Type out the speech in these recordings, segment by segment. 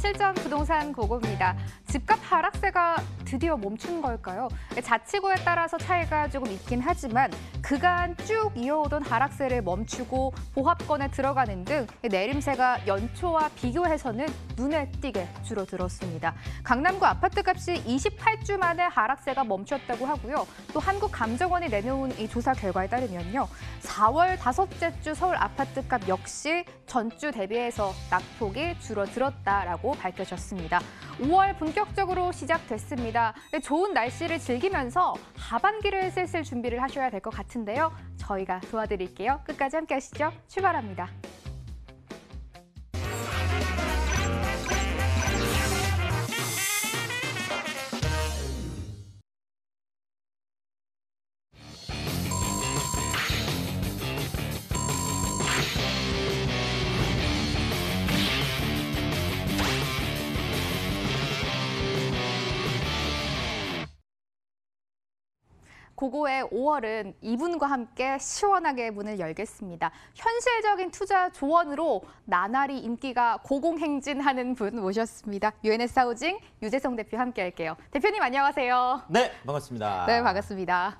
실전 부동산 고고입니다. 집값 하락세가 드디어 멈춘 걸까요? 자치구에 따라서 차이가 조금 있긴 하지만 그간 쭉 이어오던 하락세를 멈추고 보합권에 들어가는 등 내림세가 연초와 비교해서는 눈에 띄게 줄어들었습니다. 강남구 아파트값이 28주 만에 하락세가 멈췄다고 하고요. 또 한국감정원이 내놓은 이 조사 결과에 따르면요. 4월 다섯째 주 서울 아파트값 역시 전주 대비해서 낙폭이 줄어들었다라고 밝혀졌습니다. 5월 본격적으로 시작됐습니다. 좋은 날씨를 즐기면서 하반기를 슬슬 준비를 하셔야 될 것 같은데요. 저희가 도와드릴게요. 끝까지 함께 하시죠. 출발합니다. 고고의 5월은 이분과 함께 시원하게 문을 열겠습니다. 현실적인 투자 조언으로 나날이 인기가 고공행진하는 분 모셨습니다. UNS 하우징 유재성 대표 함께 할게요. 대표님 안녕하세요. 네, 반갑습니다. 네, 반갑습니다.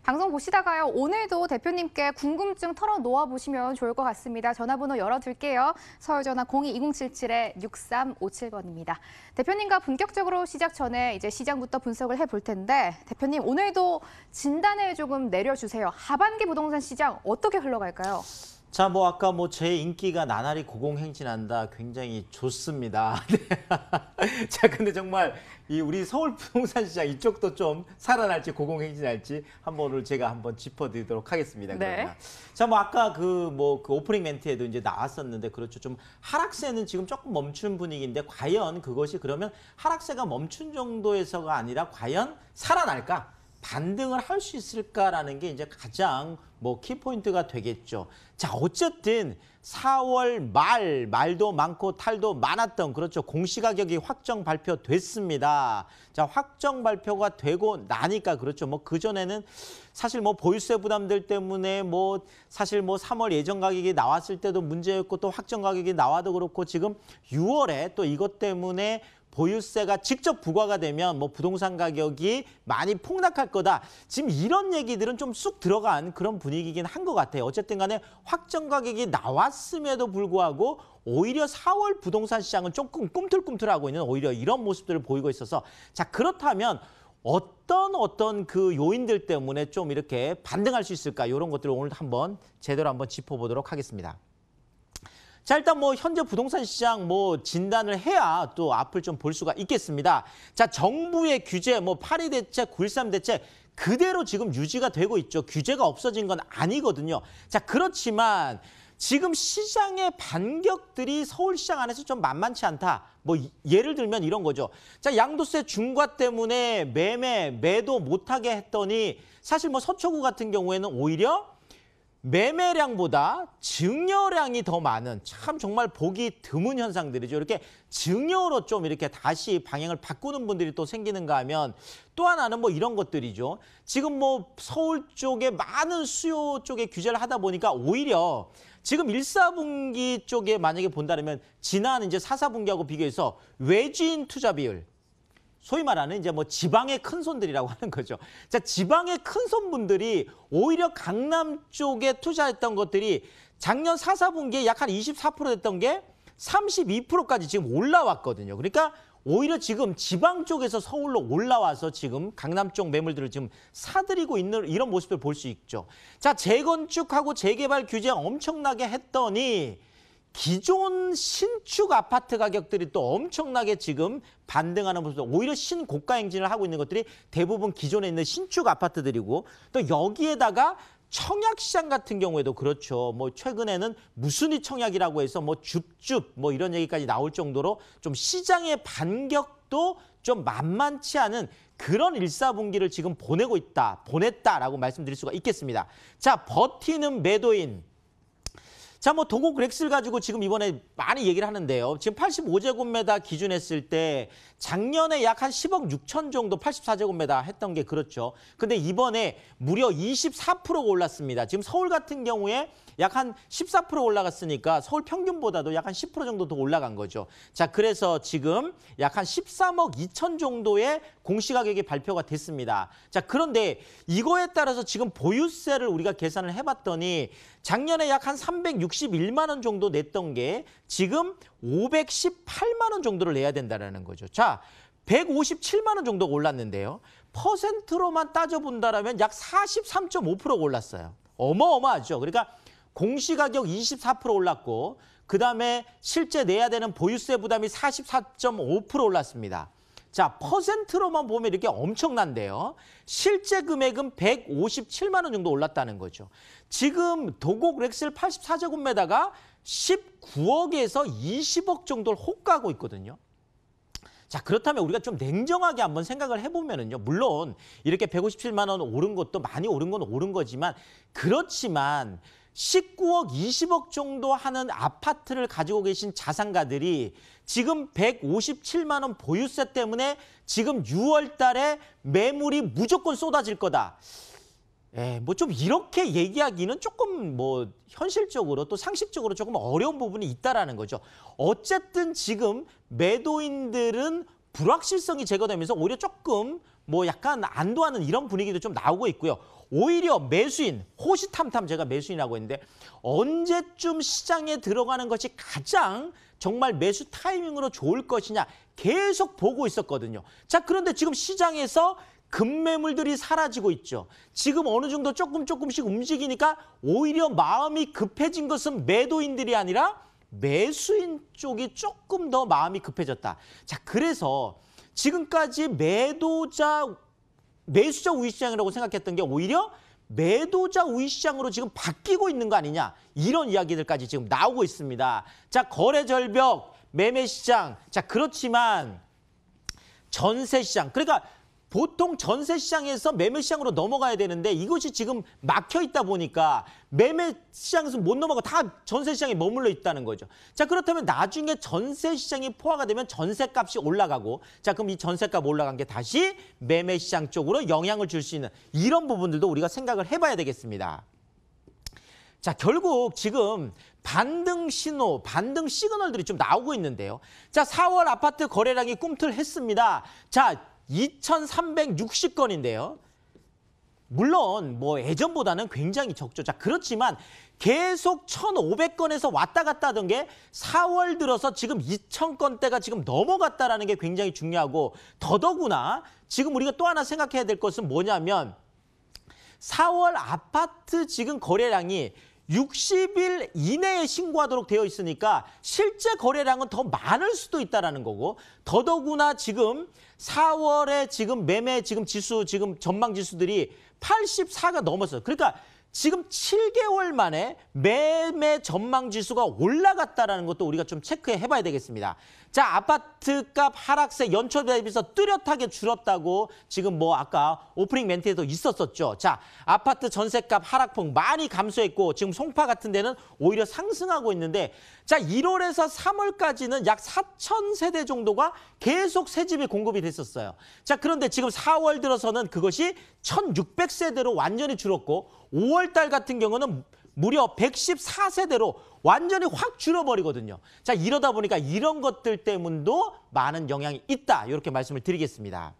방송 보시다가요. 오늘도 대표님께 궁금증 털어놓아 보시면 좋을 것 같습니다. 전화번호 열어둘게요. 서울전화 02-207-6357번입니다. 대표님과 본격적으로 시작 전에 이제 시장부터 분석을 해볼 텐데 대표님 오늘도 진단을 조금 내려주세요. 하반기 부동산 시장 어떻게 흘러갈까요? 자, 아까 제 인기가 나날이 고공행진한다. 굉장히 좋습니다. 자, 근데 정말 우리 서울 부동산 시장 이쪽도 좀 살아날지 고공행진할지 오늘 제가 한번 짚어드리도록 하겠습니다. 네. 자, 아까 그 오프닝 멘트에도 이제 나왔었는데 그렇죠. 좀 하락세는 지금 조금 멈춘 분위기인데 과연 그것이 그러면 하락세가 멈춘 정도에서가 아니라 과연 살아날까? 반등을 할 수 있을까라는 게 이제 가장 키포인트가 되겠죠. 자, 어쨌든 4월 말도 많고 탈도 많았던 그렇죠. 공시가격이 확정 발표됐습니다. 자, 확정 발표가 되고 나니까 그렇죠. 그전에는 사실 보유세 부담들 때문에 사실 3월 예정 가격이 나왔을 때도 문제였고 또 확정 가격이 나와도 그렇고 지금 6월에 또 이것 때문에 보유세가 직접 부과가 되면 부동산 가격이 많이 폭락할 거다. 지금 이런 얘기들은 좀 쑥 들어간 그런 분위기긴 한 것 같아요. 어쨌든 간에 확정 가격이 나왔음에도 불구하고 오히려 4월 부동산 시장은 조금 꿈틀꿈틀하고 있는 오히려 이런 모습들을 보이고 있어서 자, 그렇다면 어떤 그 요인들 때문에 좀 이렇게 반등할 수 있을까? 이런 것들을 오늘 제대로 한번 짚어보도록 하겠습니다. 자, 일단 현재 부동산 시장 진단을 해야 또 앞을 좀 볼 수가 있겠습니다. 자, 정부의 규제 8.2 대책, 9.13 대책 그대로 지금 유지가 되고 있죠. 규제가 없어진 건 아니거든요. 자, 그렇지만 지금 시장의 반격들이 서울시장 안에서 좀 만만치 않다. 예를 들면 이런 거죠. 자, 양도세 중과 때문에 매도 못하게 했더니 사실 서초구 같은 경우에는 오히려 매매량보다 증여량이 더 많은 참 정말 보기 드문 현상들이죠. 이렇게 증여로 좀 이렇게 다시 방향을 바꾸는 분들이 또 생기는가 하면 또 하나는 이런 것들이죠. 지금 서울 쪽에 많은 수요 쪽에 규제를 하다 보니까 오히려 지금 1, 4분기 쪽에 만약에 본다면 지난 이제 4, 4분기하고 비교해서 외지인 투자 비율 소위 말하는 이제 지방의 큰손들이라고 하는 거죠. 자, 지방의 큰손분들이 오히려 강남 쪽에 투자했던 것들이 작년 4, 4분기에 약 한 24% 됐던 게 32%까지 지금 올라왔거든요. 그러니까 오히려 지금 지방 쪽에서 서울로 올라와서 지금 강남 쪽 매물들을 지금 사들이고 있는 이런 모습을 볼 수 있죠. 자, 재건축하고 재개발 규제 엄청나게 했더니 기존 신축 아파트 가격들이 또 엄청나게 지금 반등하는 모습, 오히려 신고가 행진을 하고 있는 것들이 대부분 기존에 있는 신축 아파트들이고 또 여기에다가 청약시장 같은 경우에도 그렇죠. 최근에는 무순위 청약이라고 해서 줍줍 이런 얘기까지 나올 정도로 좀 시장의 반격도 좀 만만치 않은 그런 1, 4분기를 지금 보냈다라고 말씀드릴 수가 있겠습니다. 자, 버티는 매도인. 자, 뭐 도곡 렉스를 가지고 지금 이번에 많이 얘기를 하는데요. 지금 85제곱미터 기준했을 때 작년에 약 한 10억 6천 정도 84제곱미터 했던 게 그렇죠. 근데 이번에 무려 24%가 올랐습니다. 지금 서울 같은 경우에 약 한 14% 올라갔으니까 서울 평균보다도 약 한 10% 정도 더 올라간 거죠. 자, 그래서 지금 약 한 13억 2천 정도의 공시가격이 발표가 됐습니다. 자, 그런데 이거에 따라서 지금 보유세를 우리가 계산을 해봤더니 작년에 약 한 361만 원 정도 냈던 게 지금 518만 원 정도를 내야 된다는 거죠. 자, 157만 원 정도가 올랐는데요. 퍼센트로만 따져본다면 약 43.5%가 올랐어요. 어마어마하죠. 그러니까 공시가격 24% 올랐고 그다음에 실제 내야 되는 보유세 부담이 44.5% 올랐습니다. 자, 퍼센트로만 보면 이렇게 엄청난데요. 실제 금액은 157만 원 정도 올랐다는 거죠. 지금 도곡 렉스 84제곱미터가 19억에서 20억 정도를 호가하고 있거든요. 자, 그렇다면 우리가 좀 냉정하게 한번 생각을 해보면은요. 물론 이렇게 157만 원 오른 것도 많이 오른 건 오른 거지만 그렇지만 19억, 20억 정도 하는 아파트를 가지고 계신 자산가들이 지금 157만 원 보유세 때문에 지금 6월 달에 매물이 무조건 쏟아질 거다. 뭐 좀 이렇게 얘기하기는 조금 뭐 현실적으로 또 상식적으로 조금 어려운 부분이 있다라는 거죠. 어쨌든 지금 매도인들은 불확실성이 제거되면서 오히려 조금 뭐 약간 안도하는 이런 분위기도 좀 나오고 있고요. 오히려 매수인, 호시탐탐 제가 매수인이라고 했는데 언제쯤 시장에 들어가는 것이 가장 정말 매수 타이밍으로 좋을 것이냐 계속 보고 있었거든요. 자, 그런데 지금 시장에서 급매물들이 사라지고 있죠. 지금 어느 정도 조금씩 움직이니까 오히려 마음이 급해진 것은 매도인들이 아니라 매수인 쪽이 조금 더 마음이 급해졌다. 자, 그래서 지금까지 매수자 우위 시장이라고 생각했던 게 오히려 매도자 우위 시장으로 지금 바뀌고 있는 거 아니냐. 이런 이야기들까지 지금 나오고 있습니다. 자, 거래 절벽, 매매 시장. 자, 그렇지만 전세 시장. 그러니까 보통 전세 시장에서 매매 시장으로 넘어가야 되는데 이것이 지금 막혀 있다 보니까 매매 시장에서 못 넘어가 다 전세 시장에 머물러 있다는 거죠. 자, 그렇다면 나중에 전세 시장이 포화가 되면 전세값이 올라가고 자, 그럼 이 전세값 올라간 게 다시 매매 시장 쪽으로 영향을 줄 수 있는 이런 부분들도 우리가 생각을 해봐야 되겠습니다. 자, 결국 지금 반등 신호, 반등 시그널들이 좀 나오고 있는데요. 자, 4월 아파트 거래량이 꿈틀했습니다. 자, 2,360건인데요. 물론 뭐 예전보다는 굉장히 적죠. 자, 그렇지만 계속 1,500건에서 왔다 갔다 하던 게 4월 들어서 지금 2,000건대가 지금 넘어갔다라는 게 굉장히 중요하고 더더구나 지금 우리가 또 하나 생각해야 될 것은 뭐냐면 4월 아파트 지금 거래량이 60일 이내에 신고하도록 되어 있으니까 실제 거래량은 더 많을 수도 있다라는 거고 더더구나 지금 4월에 지금 매매 지금 지수 지금 전망 지수들이 84가 넘었어요. 그러니까 지금 7개월 만에 매매 전망 지수가 올라갔다라는 것도 우리가 좀 체크해 봐야 되겠습니다. 자, 아파트값 하락세 연초 대비해서 뚜렷하게 줄었다고 지금 뭐 아까 오프닝 멘트에도 있었었죠. 자, 아파트 전세값 하락폭 많이 감소했고 지금 송파 같은 데는 오히려 상승하고 있는데 자, 1월에서 3월까지는 약 4,000세대 정도가 계속 새 집이 공급이 됐었어요. 자, 그런데 지금 4월 들어서는 그것이 1,600세대로 완전히 줄었고 5월 달 같은 경우는 무려 114세대로 완전히 확 줄어버리거든요. 자, 이러다 보니까 이런 것들 때문도 많은 영향이 있다. 이렇게 말씀을 드리겠습니다.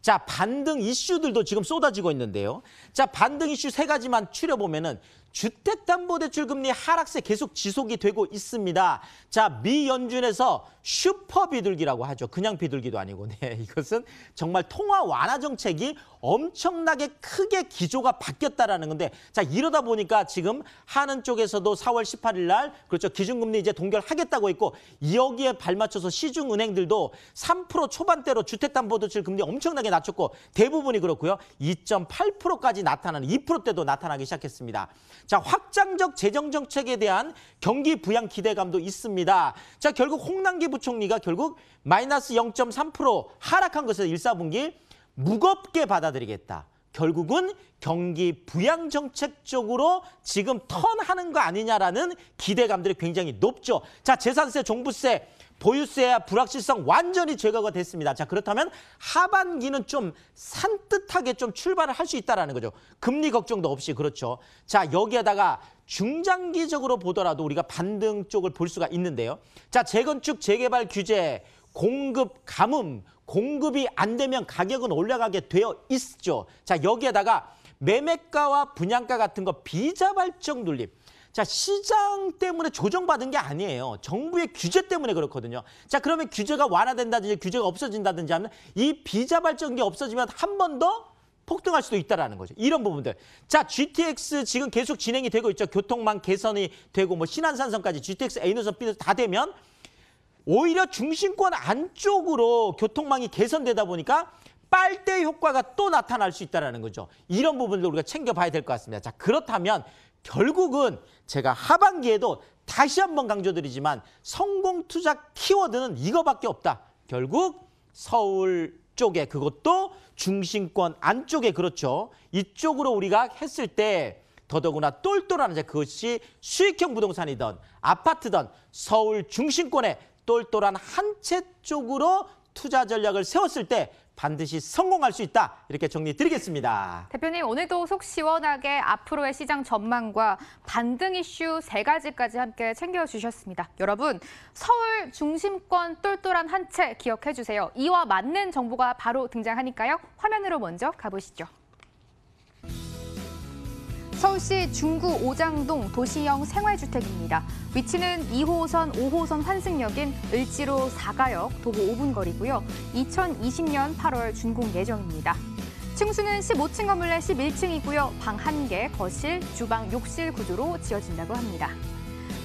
자, 반등 이슈들도 지금 쏟아지고 있는데요. 자, 반등 이슈 세 가지만 추려보면은 주택담보대출 금리 하락세 계속 지속이 되고 있습니다. 자, 미 연준에서 슈퍼 비둘기라고 하죠. 그냥 비둘기도 아니고. 네, 이것은 정말 통화 완화 정책이 엄청나게 크게 기조가 바뀌었다라는 건데 자, 이러다 보니까 지금 하는 쪽에서도 4월 18일 날 그렇죠. 기준금리 이제 동결하겠다고 했고 여기에 발맞춰서 시중은행들도 3% 초반대로 주택담보대출 금리 엄청나게 낮췄고 대부분이 그렇고요. 2.8%까지 나타나는 2%대도 나타나기 시작했습니다. 자, 확장적 재정정책에 대한 경기 부양 기대감도 있습니다. 자, 결국 홍남기 부총리가 결국 마이너스 0.3% 하락한 것을 1, 4분기 무겁게 받아들이겠다. 결국은 경기 부양 정책 쪽으로 지금 턴하는 거 아니냐라는 기대감들이 굉장히 높죠. 자, 재산세, 종부세, 보유세와 불확실성 완전히 제거가 됐습니다. 자, 그렇다면 하반기는 좀 산뜻하게 좀 출발을 할 수 있다는 거죠. 금리 걱정도 없이. 그렇죠. 자, 여기에다가 중장기적으로 보더라도 우리가 반등 쪽을 볼 수가 있는데요. 자, 재건축, 재개발 규제, 공급 가뭄, 공급이 안 되면 가격은 올라가게 되어 있죠. 자, 여기에다가 매매가와 분양가 같은 거 비자발적 눌림. 자, 시장 때문에 조정받은 게 아니에요. 정부의 규제 때문에 그렇거든요. 자, 그러면 규제가 완화된다든지 규제가 없어진다든지 하면 이 비자발적인 게 없어지면 한 번 더 폭등할 수도 있다라는 거죠. 이런 부분들. 자, GTX 지금 계속 진행이 되고 있죠. 교통망 개선이 되고 뭐 신안산선까지 GTX A노선 B노선 다 되면 오히려 중심권 안쪽으로 교통망이 개선되다 보니까 빨대 효과가 또 나타날 수 있다는 거죠. 이런 부분도 우리가 챙겨봐야 될 것 같습니다. 자, 그렇다면 결국은 제가 하반기에도 다시 한번 강조드리지만 성공 투자 키워드는 이거밖에 없다. 결국 서울 쪽에, 그것도 중심권 안쪽에, 그렇죠. 이쪽으로 우리가 했을 때 더더구나 똘똘한, 이제 그것이 수익형 부동산이든 아파트든 서울 중심권에 똘똘한 한 채 쪽으로 투자 전략을 세웠을 때 반드시 성공할 수 있다. 이렇게 정리 드리겠습니다. 대표님, 오늘도 속 시원하게 앞으로의 시장 전망과 반등 이슈 3가지까지 함께 챙겨주셨습니다. 여러분, 서울 중심권 똘똘한 한 채 기억해 주세요. 이와 맞는 정보가 바로 등장하니까요. 화면으로 먼저 가보시죠. 서울시 중구 오장동 도시형 생활주택입니다. 위치는 2호선, 5호선 환승역인 을지로 4가역, 도보 5분 거리고요. 2020년 8월 준공 예정입니다. 층수는 15층 건물 내 11층이고요. 방 1개, 거실, 주방, 욕실 구조로 지어진다고 합니다.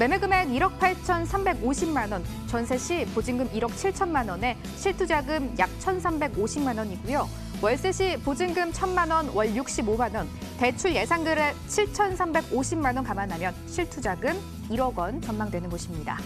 매매금액 1억 8,350만 원, 전세 시 보증금 1억 7천만 원에 실투자금 약 1,350만 원이고요. 월세 시 보증금 1,000만 원, 월 65만 원, 대출 예상금액 7,350만 원 감안하면 실투자금 1억 원 전망되는 곳입니다.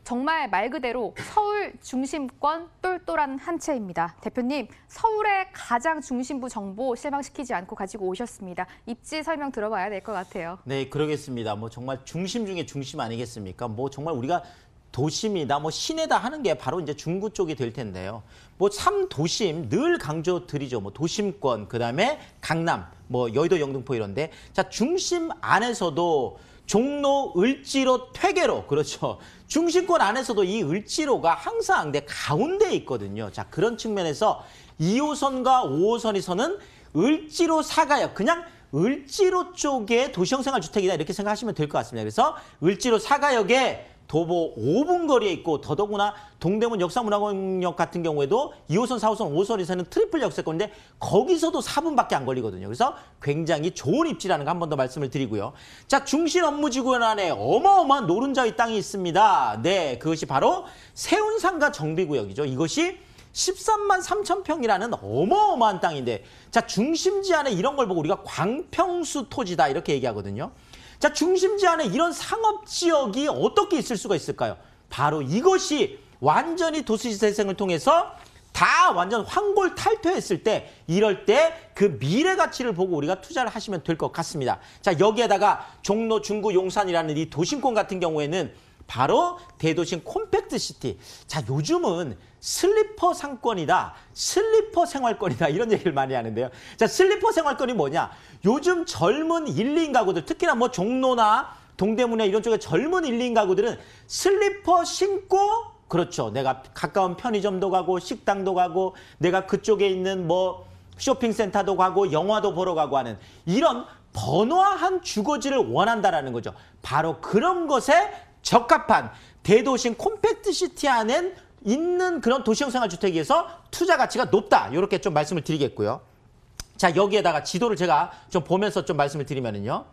정말 말 그대로 서울 중심권 똘똘한 한 채입니다. 대표님, 서울의 가장 중심부 정보 실망시키지 않고 가지고 오셨습니다. 입지 설명 들어봐야 될 것 같아요. 네, 그러겠습니다. 뭐 정말 중심 중에 중심 아니겠습니까? 뭐 정말 우리가 도심이다, 뭐 시내다 하는 게 바로 이제 중구 쪽이 될 텐데요. 뭐 3도심 늘 강조드리죠. 뭐 도심권, 그다음에 강남, 뭐 여의도, 영등포 이런데, 자, 중심 안에서도 종로, 을지로, 퇴계로, 그렇죠. 중심권 안에서도 이 을지로가 항상 내 가운데에 있거든요. 자, 그런 측면에서 2호선과 5호선에서는 을지로 4가역, 그냥 을지로 쪽의 도시형 생활주택이다 이렇게 생각하시면 될 것 같습니다. 그래서 을지로 4가역에 도보 5분 거리에 있고, 더더구나 동대문 역사문화공원역 같은 경우에도 2호선, 4호선, 5호선에서는 트리플 역세권인데 거기서도 4분밖에 안 걸리거든요. 그래서 굉장히 좋은 입지라는 거 한 번 더 말씀을 드리고요. 자, 중심 업무지구역 안에 어마어마한 노른자의 땅이 있습니다. 네, 그것이 바로 세운상가 정비구역이죠. 이것이 13만 3천 평이라는 어마어마한 땅인데, 자, 중심지 안에 이런 걸 보고 우리가 광평수 토지다 이렇게 얘기하거든요. 자, 중심지 안에 이런 상업지역이 어떻게 있을 수가 있을까요? 바로 이것이 완전히 도시 재생을 통해서 다 완전 황골탈퇴했을 때, 이럴 때 그 미래 가치를 보고 우리가 투자를 하시면 될 것 같습니다. 자, 여기에다가 종로, 중구, 용산이라는 이 도심권 같은 경우에는 바로 대도심 콤팩트 시티. 자, 요즘은 슬리퍼 상권이다, 슬리퍼 생활권이다 이런 얘기를 많이 하는데요. 자, 슬리퍼 생활권이 뭐냐? 요즘 젊은 1, 2인 가구들, 특히나 뭐 종로나 동대문에 이런 쪽에 젊은 1, 2인 가구들은 슬리퍼 신고, 그렇죠. 내가 가까운 편의점도 가고 식당도 가고 내가 그쪽에 있는 뭐 쇼핑센터도 가고 영화도 보러 가고 하는 이런 번화한 주거지를 원한다라는 거죠. 바로 그런 것에 적합한 대도심 콤팩트 시티 안에 있는 그런 도시형 생활주택에서 투자 가치가 높다. 이렇게 좀 말씀을 드리겠고요. 자, 여기에다가 지도를 제가 좀 보면서 좀 말씀을 드리면은요.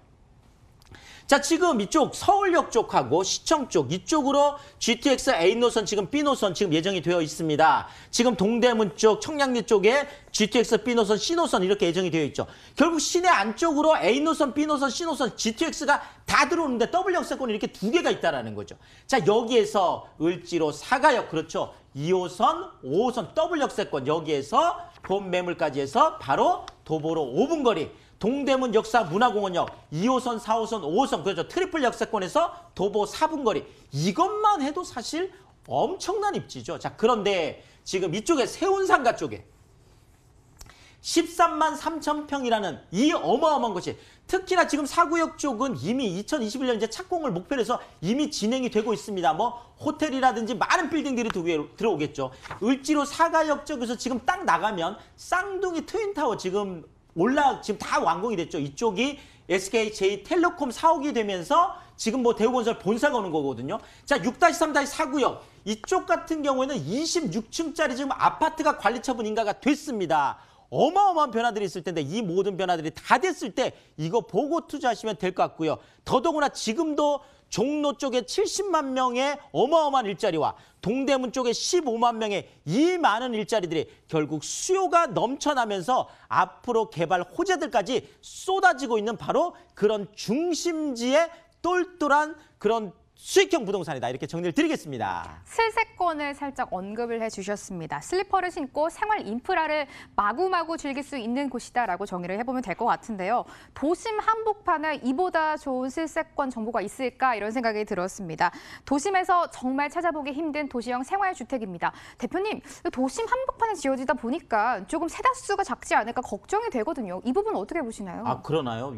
자, 지금 이쪽 서울역 쪽하고 시청 쪽 이쪽으로 GTX A 노선 지금 B 노선 지금 예정이 되어 있습니다. 지금 동대문 쪽 청량리 쪽에 GTX B 노선 C 노선 이렇게 예정이 되어 있죠. 결국 시내 안쪽으로 A 노선 B 노선 C 노선 GTX가 다 들어오는데 더블 역세권이 이렇게 두 개가 있다라는 거죠. 자, 여기에서 을지로 사가역 그렇죠. 2호선, 5호선 더블 역세권 여기에서 본 매물까지 해서 바로 도보로 5분 거리. 동대문 역사 문화공원역 2호선, 4호선, 5호선 그렇죠. 트리플 역세권에서 도보 4분 거리. 이것만 해도 사실 엄청난 입지죠. 자, 그런데 지금 이쪽에 세운상가 쪽에 13만 3천 평이라는 이 어마어마한 것이 특히나 지금 사구역 쪽은 이미 2021년 이제 착공을 목표로 해서 이미 진행이 되고 있습니다. 뭐 호텔이라든지 많은 빌딩들이 들어오겠죠. 을지로 사가역 쪽에서 지금 딱 나가면 쌍둥이 트윈타워 지금 지금 다 완공이 됐죠. 이쪽이 SKJ텔레콤 사옥이 되면서 지금 뭐 대우건설 본사가 오는 거거든요. 자, 6-3-4구역 이쪽 같은 경우에는 26층짜리 지금 아파트가 관리처분 인가가 됐습니다. 어마어마한 변화들이 있을 텐데 이 모든 변화들이 다 됐을 때 이거 보고 투자하시면 될 것 같고요. 더더구나 지금도 종로 쪽에 70만 명의 어마어마한 일자리와 동대문 쪽에 15만 명의 이 많은 일자리들이 결국 수요가 넘쳐나면서 앞으로 개발 호재들까지 쏟아지고 있는 바로 그런 중심지의 똘똘한 그런 수익형 부동산이다. 이렇게 정리를 드리겠습니다. 슬세권을 살짝 언급을 해주셨습니다. 슬리퍼를 신고 생활 인프라를 마구마구 즐길 수 있는 곳이다라고 정의를 해보면 될 것 같은데요. 도심 한복판에 이보다 좋은 슬세권 정보가 있을까 이런 생각이 들었습니다. 도심에서 정말 찾아보기 힘든 도시형 생활주택입니다. 대표님, 도심 한복판에 지어지다 보니까 조금 세대수가 작지 않을까 걱정이 되거든요. 이 부분 어떻게 보시나요? 아, 그러나요?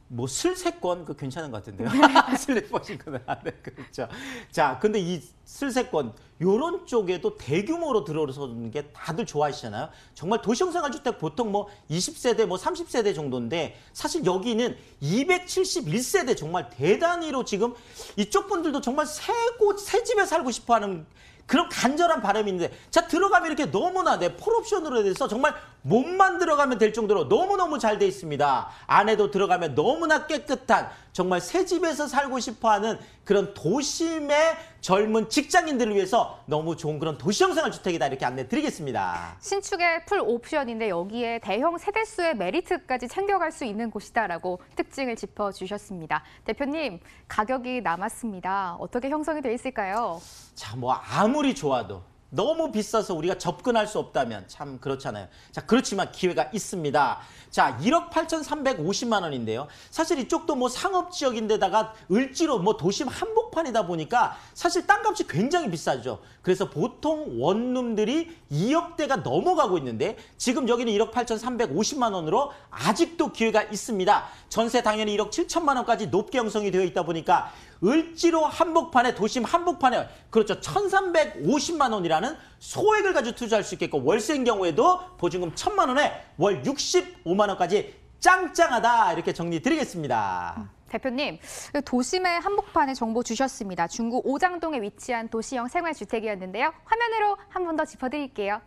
뭐 슬세권 그 괜찮은 것 같은데요. 슬리퍼 신고는 안 돼. 그렇죠. 자, 근데 이 슬세권 요런 쪽에도 대규모로 들어서는 게 다들 좋아하시잖아요. 정말 도시형 생활주택 보통 뭐 20세대 뭐 30세대 정도인데 사실 여기는 271세대 정말 대단히로 지금 이쪽 분들도 정말 새 집에 살고 싶어 하는 그런 간절한 바람이 있는데 자, 들어가면 이렇게 너무나 폴옵션으로 돼서 정말 몸만 들어가면 될 정도로 너무너무 잘 돼 있습니다. 안에도 들어가면 너무나 깨끗한 정말 새 집에서 살고 싶어하는 그런 도심의 젊은 직장인들을 위해서 너무 좋은 그런 도시형 생활주택이다 이렇게 안내 드리겠습니다. 신축의 풀 옵션인데 여기에 대형 세대수의 메리트까지 챙겨갈 수 있는 곳이다라고 특징을 짚어주셨습니다. 대표님, 가격이 남았습니다. 어떻게 형성이 돼 있을까요? 자, 뭐 아무리 좋아도 너무 비싸서 우리가 접근할 수 없다면 참 그렇잖아요. 자, 그렇지만 기회가 있습니다. 자, 1억 8,350만 원인데요. 사실 이쪽도 뭐 상업지역인데다가 을지로 뭐 도심 한복판이다 보니까 사실 땅값이 굉장히 비싸죠. 그래서 보통 원룸들이 2억대가 넘어가고 있는데 지금 여기는 1억 8,350만 원으로 아직도 기회가 있습니다. 전세 당연히 1억 7천만 원까지 높게 형성이 되어 있다 보니까 을지로 한복판에 도심 한복판에 그렇죠 1,350만 원이라는 소액을 가지고 투자할 수 있겠고 월세인 경우에도 보증금 1,000만 원에 월 65만 원까지 짱짱하다 이렇게 정리 드리겠습니다. 대표님, 도심의 한복판에 정보 주셨습니다. 중구 오장동에 위치한 도시형 생활주택이었는데요. 화면으로 한 번 더 짚어드릴게요.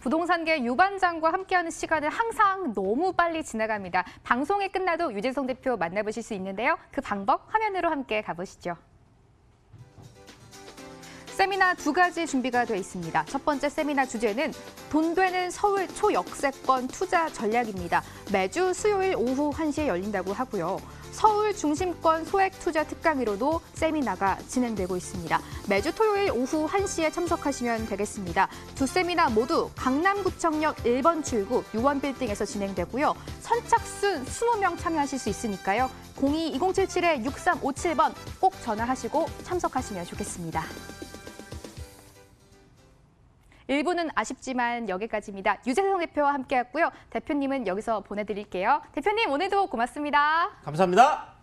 부동산계 유반장과 함께하는 시간은 항상 너무 빨리 지나갑니다. 방송이 끝나도 유재성 대표 만나보실 수 있는데요. 그 방법 화면으로 함께 가보시죠. 세미나 2가지 준비가 되어 있습니다. 첫 번째 세미나 주제는 돈 되는 서울 초역세권 투자 전략입니다. 매주 수요일 오후 1시에 열린다고 하고요. 서울 중심권 소액 투자 특강으로도 세미나가 진행되고 있습니다. 매주 토요일 오후 1시에 참석하시면 되겠습니다. 두 세미나 모두 강남구청역 1번 출구 유원빌딩에서 진행되고요. 선착순 20명 참여하실 수 있으니까요. 02-2077-6357번 꼭 전화하시고 참석하시면 좋겠습니다. 1부는 아쉽지만 여기까지입니다. 유재성 대표와 함께했고요. 대표님은 여기서 보내드릴게요. 대표님 오늘도 고맙습니다. 감사합니다.